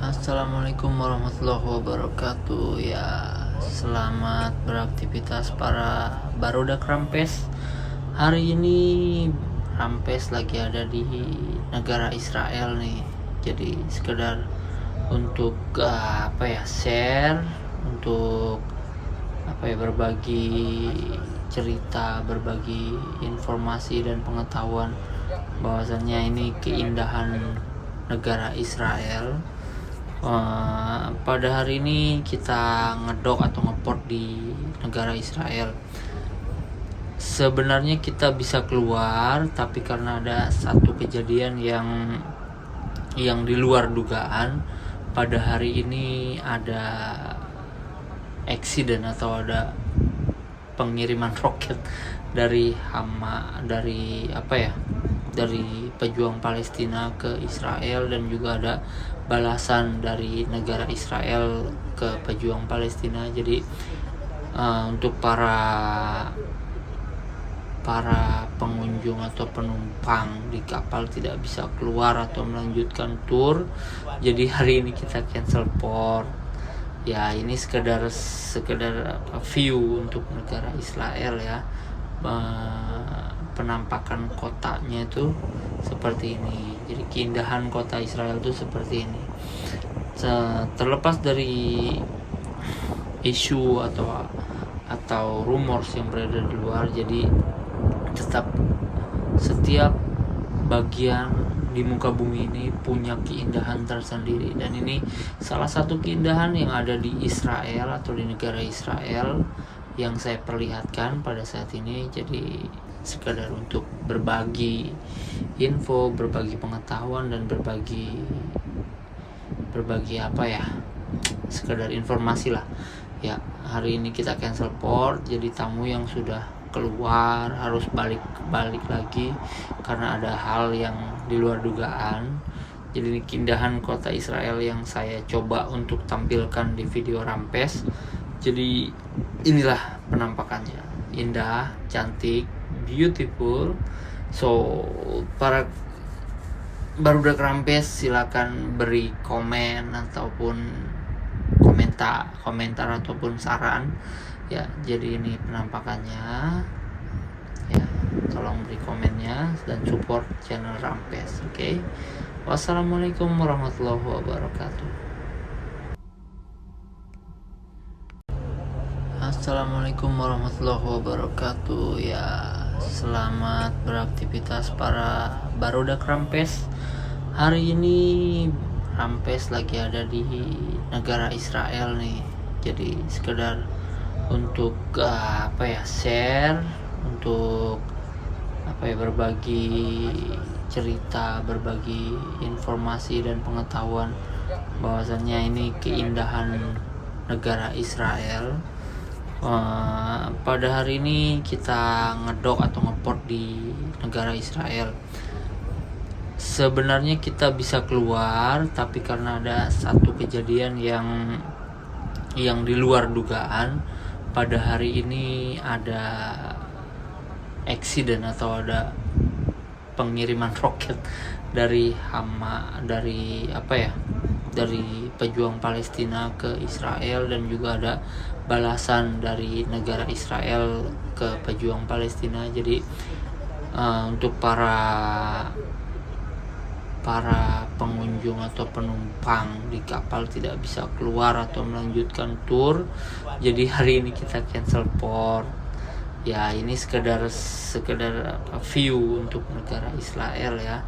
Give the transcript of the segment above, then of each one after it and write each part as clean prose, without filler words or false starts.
Assalamualaikum warahmatullahi wabarakatuh. Ya, selamat beraktivitas para barudak Rampes. Hari ini Rampes lagi ada di negara Israel nih. Jadi sekedar untuk share, untuk berbagi cerita, berbagi informasi dan pengetahuan bahwasannya ini keindahan negara Israel. Pada hari ini kita ngedok atau ngeport di negara Israel. Sebenarnya kita bisa keluar, tapi karena ada satu kejadian yang di luar dugaan. Pada hari ini ada accident atau ada pengiriman roket dari pejuang Palestina ke Israel, dan juga ada balasan dari negara Israel ke pejuang Palestina. Jadi untuk para pengunjung atau penumpang di kapal tidak bisa keluar atau melanjutkan tour. Jadi hari ini kita cancel port. Ya, ini sekedar view untuk negara Israel ya. Penampakan kotanya itu seperti ini. Jadi keindahan kota Israel itu seperti ini. Terlepas dari isu atau rumors yang berada di luar, jadi tetap setiap bagian di muka bumi ini punya keindahan tersendiri, dan ini salah satu keindahan yang ada di Israel atau di negara Israel yang saya perlihatkan pada saat ini. Jadi sekadar untuk berbagi info, berbagi pengetahuan, dan berbagi sekadar informasi lah ya. Hari ini kita cancel port, jadi tamu yang sudah keluar harus balik lagi karena ada hal yang di luar dugaan. Jadi ini keindahan kota Israel yang saya coba untuk tampilkan di video Rampes. Jadi inilah penampakannya, indah, cantik, beautiful. So para barudak Rampes silakan beri komen ataupun komentar ataupun saran ya. Jadi ini penampakannya ya, tolong beri komennya dan support channel Rampes. Oke. Wassalamualaikum warahmatullahi wabarakatuh. Assalamualaikum warahmatullahi wabarakatuh. Ya, selamat beraktivitas para barudak Rampes. Hari ini Rampes lagi ada di negara Israel nih. Jadi sekedar untuk share, untuk berbagi cerita, berbagi informasi dan pengetahuan bahwasannya ini keindahan negara Israel. Pada hari ini kita ngedok atau ngeport di negara Israel. Sebenarnya kita bisa keluar, tapi karena ada satu kejadian yang di luar dugaan. Pada hari ini ada accident atau ada pengiriman roket dari pejuang Palestina ke Israel, dan juga ada balasan dari negara Israel ke pejuang Palestina. Jadi untuk para pengunjung atau penumpang di kapal tidak bisa keluar atau melanjutkan tour. Jadi hari ini kita cancel port. Ya, ini sekedar view untuk negara Israel ya.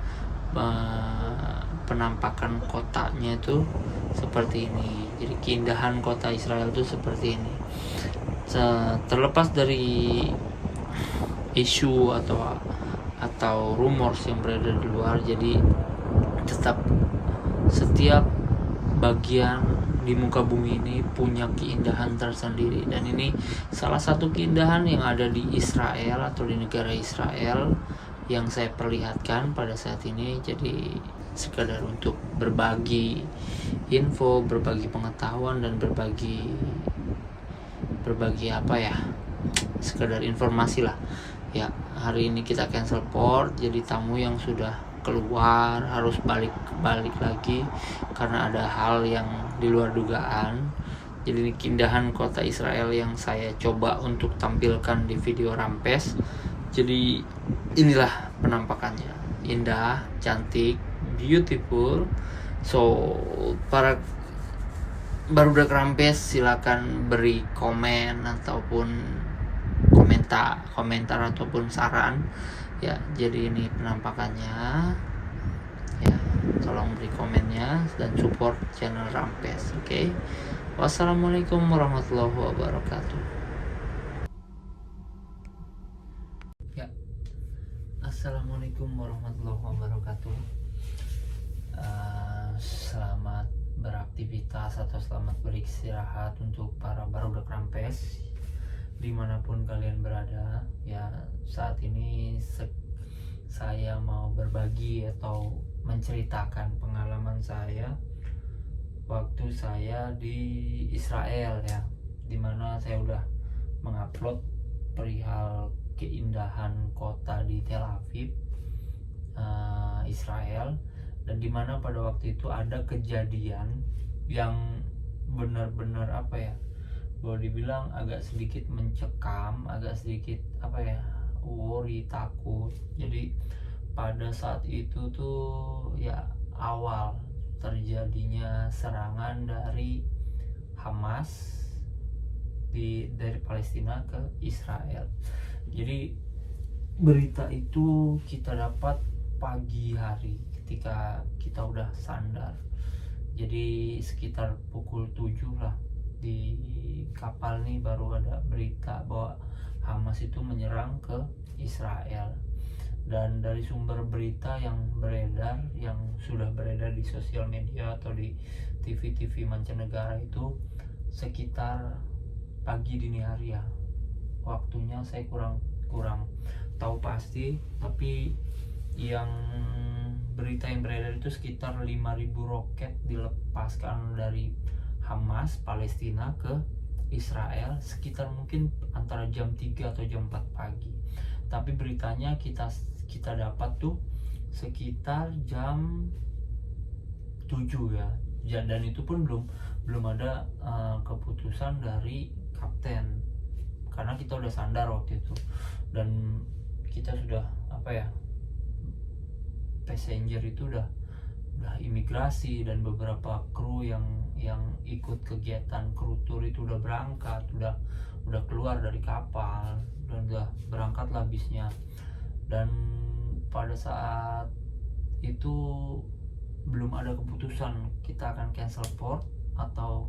Penampakan kotanya itu seperti ini. Jadi keindahan kota Israel itu seperti ini. Terlepas dari isu atau rumors yang berada di luar, jadi tetap setiap bagian di muka bumi ini punya keindahan tersendiri, dan ini salah satu keindahan yang ada di Israel atau di negara Israel yang saya perlihatkan pada saat ini. Jadi sekadar untuk berbagi info, berbagi pengetahuan, dan berbagi sekadar informasi lah ya. Hari ini kita cancel port, jadi tamu yang sudah keluar, harus balik lagi karena ada hal yang di luar dugaan. Jadi ini keindahan kota Israel yang saya coba untuk tampilkan di video Rampes. Jadi inilah penampakannya, indah, cantik, beautiful. So para barudak Rampes silakan beri komen ataupun komentar ataupun saran ya. Jadi ini penampakannya ya, tolong beri komennya dan support channel Rampes. Oke. Wassalamualaikum warahmatullahi wabarakatuh. Ya, assalamualaikum warahmatullahi wabarakatuh. Selamat beraktivitas atau selamat beristirahat untuk para barudak Rampes dimanapun kalian berada. Ya, saat ini saya mau berbagi atau menceritakan pengalaman saya waktu saya di Israel ya, dimana saya udah mengupload perihal keindahan kota di Tel Aviv, Israel, dan dimana pada waktu itu ada kejadian yang benar-benar boleh dibilang agak sedikit mencekam, agak sedikit worry, takut. Jadi pada saat itu tuh ya awal terjadinya serangan dari Hamas dari Palestina ke Israel. Jadi berita itu kita dapat pagi hari ketika kita udah sandar. Jadi sekitar pukul 7 lah di kapal nih baru ada berita bahwa Hamas itu menyerang ke Israel. Dan dari sumber berita yang sudah beredar di sosial media atau di TV-TV mancanegara itu sekitar pagi dini hari ya. Waktunya saya kurang tahu pasti, tapi yang berita yang beredar itu sekitar 5.000 roket dilepaskan dari Hamas Palestina ke Israel sekitar mungkin antara jam 3 atau jam 4 pagi. Tapi beritanya kita dapat tuh sekitar jam 7 ya. Dan itu pun belum ada keputusan dari kapten, karena kita udah sandar waktu itu dan kita sudah passenger itu udah imigrasi, dan beberapa kru yang ikut kegiatan kru tour itu udah berangkat, udah keluar dari kapal dan udah berangkatlah bisnya. Dan pada saat itu belum ada keputusan kita akan cancel port atau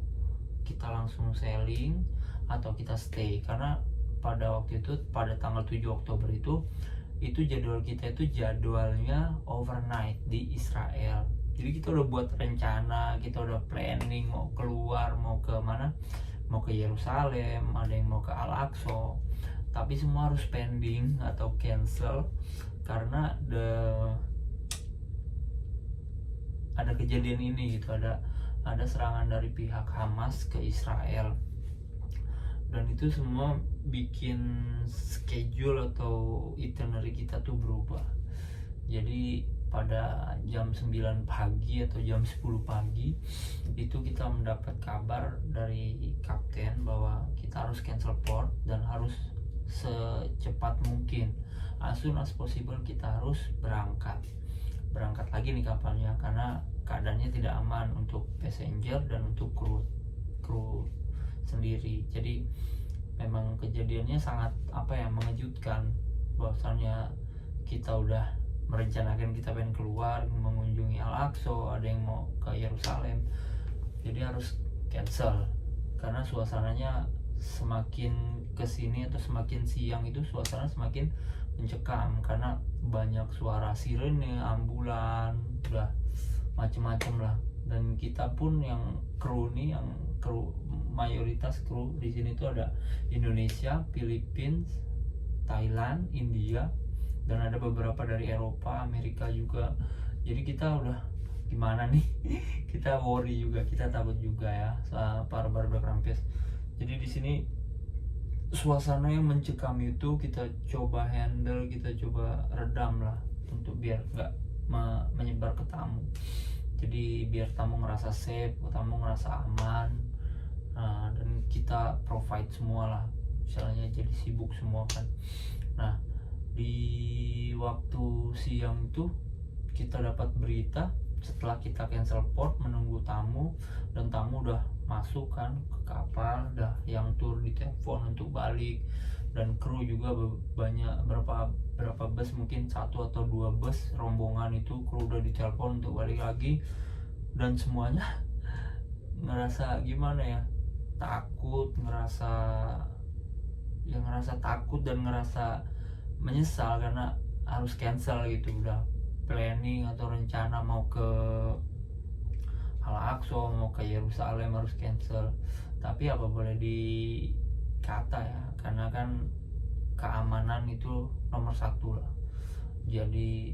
kita langsung sailing atau kita stay, karena pada waktu itu pada tanggal 7 Oktober itu jadwal kita itu jadwalnya overnight di Israel. Jadi kita udah buat rencana, kita udah planning mau keluar, mau ke mana, mau ke Yerusalem, ada yang mau ke Al-Aqsa, tapi semua harus pending atau cancel karena ada kejadian ini gitu, ada serangan dari pihak Hamas ke Israel. Dan itu semua bikin schedule atau itinerary kita tuh berubah. Jadi pada jam 9 pagi atau jam 10 pagi itu kita mendapat kabar dari kapten bahwa kita harus cancel port dan harus secepat mungkin, as soon as possible kita harus berangkat lagi nih kapalnya, karena keadaannya tidak aman untuk passenger dan untuk kru sendiri. Jadi memang kejadiannya sangat mengejutkan, bahwasannya kita udah merencanakan kita pengen keluar mengunjungi Al-Aqsa, ada yang mau ke Yerusalem, jadi harus cancel karena suasananya semakin kesini atau semakin siang itu suasana semakin mencekam karena banyak suara sirene, ambulan, udah macem-macem lah. Dan kita pun yang kru mayoritas kru di sini tuh ada Indonesia, Filipina, Thailand, India, dan ada beberapa dari Eropa, Amerika juga. Jadi kita udah gimana nih? Kita worry juga, kita takut juga ya, para barudak Rampes. Jadi di sini suasana yang mencekam itu kita coba handle, kita coba redam lah untuk biar nggak menyebar ke tamu. Jadi biar tamu ngerasa safe, tamu ngerasa aman, dan kita provide semua lah, misalnya jadi sibuk semua kan. Nah, di waktu siang itu kita dapat berita setelah kita cancel port menunggu tamu, dan tamu udah masuk kan ke kapal, udah yang tur di telepon untuk balik, dan kru juga banyak, berapa bus, mungkin 1 atau 2 bus rombongan itu kru udah ditelepon untuk balik lagi. Dan semuanya ngerasa gimana ya, takut, ngerasa takut dan ngerasa menyesal karena harus cancel gitu. Udah planning atau rencana mau ke Al-Aqsa, mau ke Yerusalem, harus cancel. Tapi apa boleh dikata ya, karena kan keamanan itu nomor 1 lah. Jadi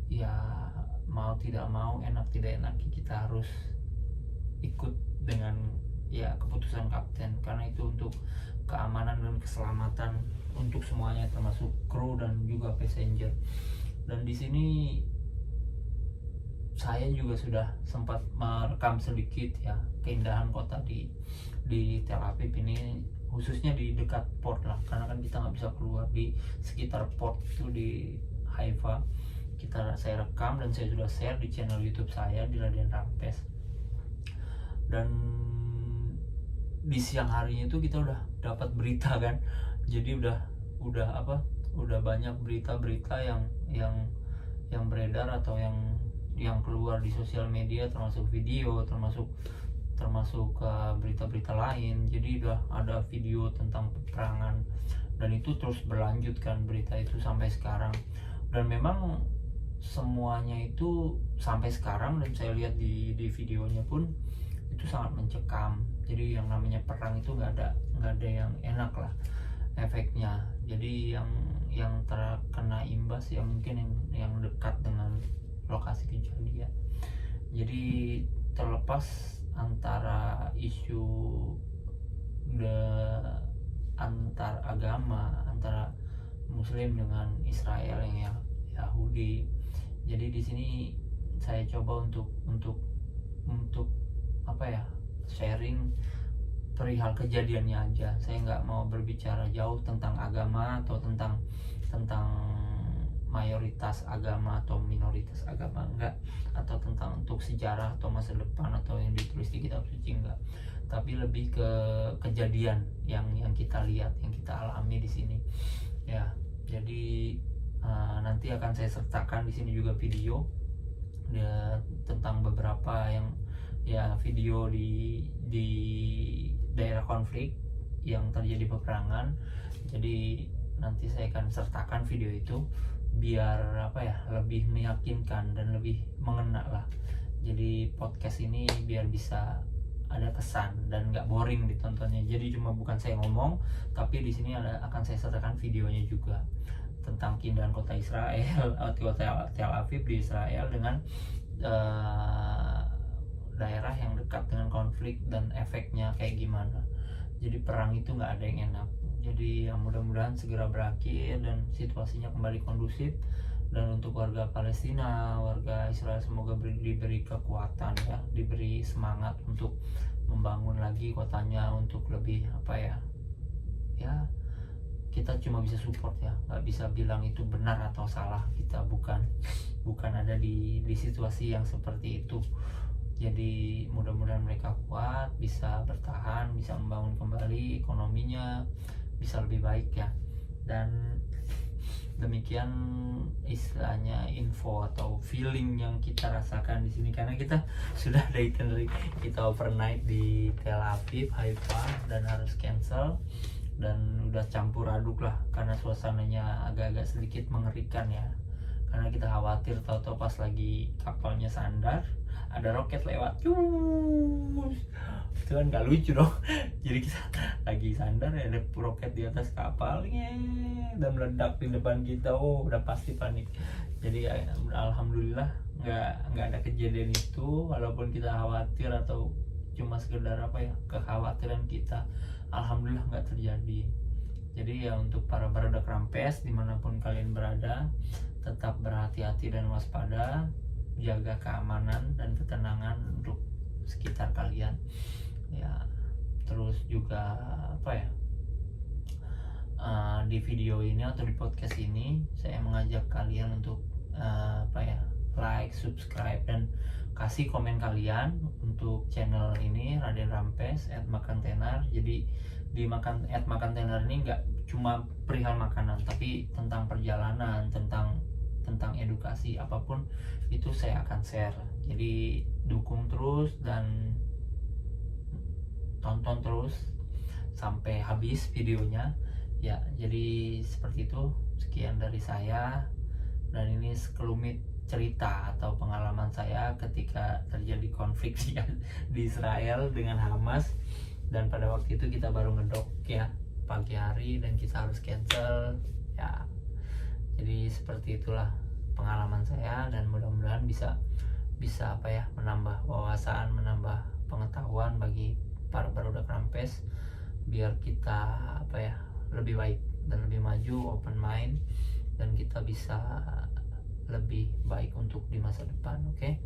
ya mau tidak mau, enak tidak enak, kita harus ikut dengan ya keputusan kapten, karena itu untuk keamanan dan keselamatan untuk semuanya, termasuk kru dan juga passenger. Dan di sini saya juga sudah sempat merekam sedikit ya keindahan kota di Tel Aviv ini, khususnya di dekat port lah, karena kan kita nggak bisa keluar di sekitar port itu di Haifa. Saya rekam dan saya sudah share di channel YouTube saya di Radian Rampes. Dan di siang harinya itu kita udah dapat berita kan, jadi udah banyak berita-berita yang beredar atau yang keluar di sosial media, termasuk video, termasuk berita-berita lain. Jadi udah ada video tentang peperangan, dan itu terus berlanjut kan berita itu sampai sekarang. Dan memang semuanya itu sampai sekarang, dan saya lihat di videonya pun itu sangat mencekam. Jadi yang namanya perang itu nggak ada yang enak lah efeknya. Jadi yang terkena imbas ya mungkin yang dekat dengan lokasi kejadian. Jadi terlepas antara isu antar agama, antara Muslim dengan Israel yang Yahudi. Jadi di sini saya coba untuk sharing perihal kejadiannya aja. Saya nggak mau berbicara jauh tentang agama atau tentang mayoritas agama atau minoritas agama, enggak, atau tentang untuk sejarah atau masa depan atau yang ditulis di kitab suci, enggak, tapi lebih ke kejadian yang kita lihat, yang kita alami di sini ya. Jadi nanti akan saya sertakan di sini juga video tentang beberapa video di daerah konflik yang terjadi peperangan. Jadi nanti saya akan sertakan video itu biar lebih meyakinkan dan lebih mengena lah. Jadi podcast ini biar bisa ada kesan dan nggak boring ditontonnya. Jadi cuma bukan saya ngomong, tapi di sini akan saya sertakan videonya juga tentang keindahan kota Israel, kota Tel Aviv di Israel dengan daerah yang dekat dengan konflik dan efeknya kayak gimana. Jadi perang itu nggak ada yang enak. Jadi ya mudah-mudahan segera berakhir dan situasinya kembali kondusif. Dan untuk warga Palestina, warga Israel, semoga diberi kekuatan ya, diberi semangat untuk membangun lagi kotanya, untuk lebih kita cuma bisa support ya, nggak bisa bilang itu benar atau salah. Kita bukan ada di situasi yang seperti itu. Jadi mudah-mudahan mereka kuat, bisa bertahan, bisa membangun kembali ekonominya, bisa lebih baik ya. Dan demikian istilahnya info atau feeling yang kita rasakan di sini, karena kita sudah ada itinerary, kita overnight di Tel Aviv, Haifa, dan harus cancel, dan udah campur aduk lah karena suasananya agak-agak sedikit mengerikan ya. Karena kita khawatir tahu-tahu pas lagi kapalnya sandar ada roket lewat, itu kan gak lucu dong. Jadi kita lagi sandar ya, ada roket di atas kapalnya dan meledak di depan kita, udah pasti panik. Jadi alhamdulillah nggak ada kejadian itu, walaupun kita khawatir atau cuma sekedar kekhawatiran kita, alhamdulillah nggak terjadi. Jadi ya untuk para barudak Rampes dimanapun kalian berada, tetap berhati-hati dan waspada, jaga keamanan dan ketenangan untuk sekitar kalian ya. Terus juga di video ini atau di podcast ini saya mengajak kalian untuk like, subscribe dan kasih komen kalian untuk channel ini Raden Rampes @makantenar. Jadi di @makantenar ini nggak cuma perihal makanan, tapi tentang perjalanan, tentang edukasi, apapun itu saya akan share. Jadi dukung terus dan tonton terus sampai habis videonya ya. Jadi seperti itu, sekian dari saya, dan ini sekelumit cerita atau pengalaman saya ketika terjadi konflik di Israel dengan Hamas, dan pada waktu itu kita baru ngedok ya pagi hari dan kita harus cancel ya. Jadi seperti itulah pengalaman saya, dan mudah-mudahan bisa menambah wawasan, menambah pengetahuan bagi para barudak Rampes, biar kita lebih baik dan lebih maju, open mind, dan kita bisa lebih baik untuk di masa depan. Oke.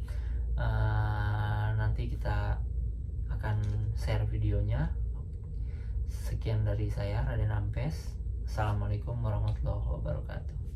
Nanti kita akan share videonya. Sekian dari saya Raden Rampes. Assalamualaikum warahmatullahi wabarakatuh.